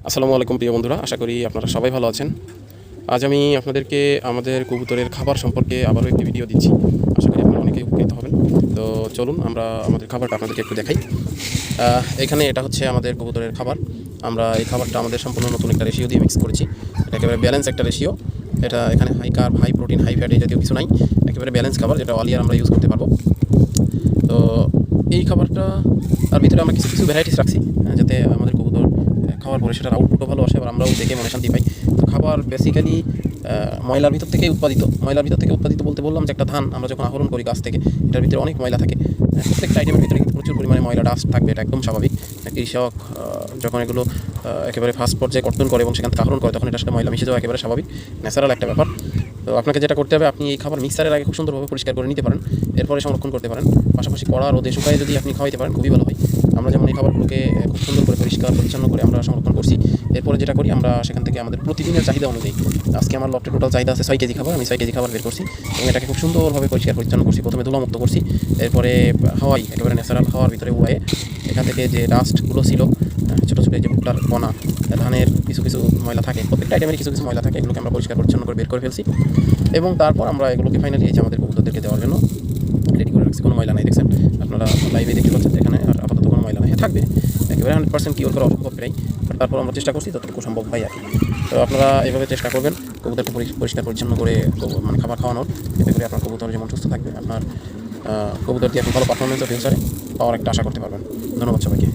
আসসালামু আলাইকুম প্রিয় বন্ধুরা, আশা করি আপনারা সবাই ভালো আছেন। আজ আমি আপনাদেরকে আমাদের কবুতরের খাবার সম্পর্কে আবারও একটি ভিডিও দিচ্ছি। আশা করি আপনারা অনেকেই উপকৃত হবেন। তো চলুন আমরা আমাদের খাবারটা আপনাদেরকে একটু দেখাই। এখানে এটা হচ্ছে আমাদের কবুতরের খাবার। আমরা এই খাবারটা আমাদের সম্পূর্ণ নতুন একটা রেশিও দিয়ে মিক্স করেছি। এটা একেবারে ব্যালেন্স একটা রেশিও। এটা এখানে high carb, high protein, high fat এই জাতীয় কিছু নাই। একেবারে ব্যালেন্স খাবার, যেটা অল ইয়ার আমরা ইউজ করতে পারবো। তো এই খাবারটা তার ভিতরে আমরা কিছু কিছু ভ্যারাইটিস রাখছি, যাতে আমাদের কবুতর খাওয়ার পরে সেটার আউটপুটও ভালো আসে, আর আমরাও দেখে মনে শান্তি পাই। তো খাবার বেসিক্যালি ময়লার ভিতর থেকে উৎপাদিত। ময়লার ভিতর থেকে উৎপাদিত বলতে বললাম যে একটা ধান আমরা যখন আহরণ করি গাছ থেকে, এটার ভিতরে অনেক ময়লা থাকে। প্রত্যেকটা আইটেমের ভিতরে কিন্তু প্রচুর পরিমাণে ময়লা ডাস্ট থাকবে, এটা একদম স্বাভাবিক। কৃষক যখন এগুলো একেবারে ফার্স্ট পর্যায়ে কর্তন করে এবং সেখান থেকে আহরণ করে, তখন এটার সাথে ময়লা মিশে যাওয়া একেবারে স্বাভাবিক, ন্যাচারাল একটা ব্যাপার। তো আপনাকে যেটা করতে হবে, আপনি এই খাবার মিক্সারের আগে খুব সুন্দরভাবে পরিষ্কার করে নিতে পারেন, এরপরে সংরক্ষণ করতে পারেন। পাশাপাশি কড়া রোদে শুকায় যদি আপনি খাওয়াইতে পারেন, খুবই ভালো হয়। আমরা যেমন এই খাবারগুলোকে খুব সুন্দর করে পরিষ্কার পরিচ্ছন্ন করে আমরা সংরক্ষণ করছি। এরপরে যেটা করি, আমরা সেখান থেকে আমাদের প্রতিদিনের চাহিদা অনুযায়ী, আজকে আমার লটে টোটাল চাহিদা আছে 6 কেজি খাবার, আমি 6 কেজি খাবার বের করছি এবং এটাকে খুব সুন্দরভাবে পরিষ্কার পরিচ্ছন্ন করছি। প্রথমে ধুলামুক্ত করছি, এরপরে হাওয়াই একেবারে ন্যাচারাল হাওয়ার ভিতরে উড়ায়ে এখান থেকে যে ডাস্টগুলো ছিল, ছোটো ছোটো যে ভুট্টার কণা, ধানের কিছু কিছু ময়লা থাকে, প্রত্যেকটা আইটেমের কিছু কিছু ময়লা থাকে, এগুলোকে আমরা পরিষ্কার পরিচ্ছন্ন করে বের করে ফেলছি। এবং তারপর আমরা এগুলোকে ফাইনালি এই যে আমাদের কবুতরদেরকে দেওয়ার জন্য রেডি করে রাখছি। কোনো ময়লা নাই, দেখছেন আপনারা লাইভে দেখতে পাচ্ছেন, এখানে আর আপাতত কোনো ময়লা নাই। থাকবে একেবারে 100% কিওর করা অসম্ভব প্রায়, বাট তারপর আমরা চেষ্টা করছি যতটুকু সম্ভব হয় আর কি। তো আপনারা এইভাবে চেষ্টা করবেন কবুতরকে পরিষ্কার পরিচ্ছন্ন করে মানে খাবার খাওয়ানোর, এতে করে আপনার কবুতর যেমন সুস্থ থাকবে, আপনার কবুতর দিয়ে আপনি ভালো পারফরমেন্সও ফিউচারে পাওয়ার একটা আশা করতে পারবেন। ধন্যবাদ সবাইকে।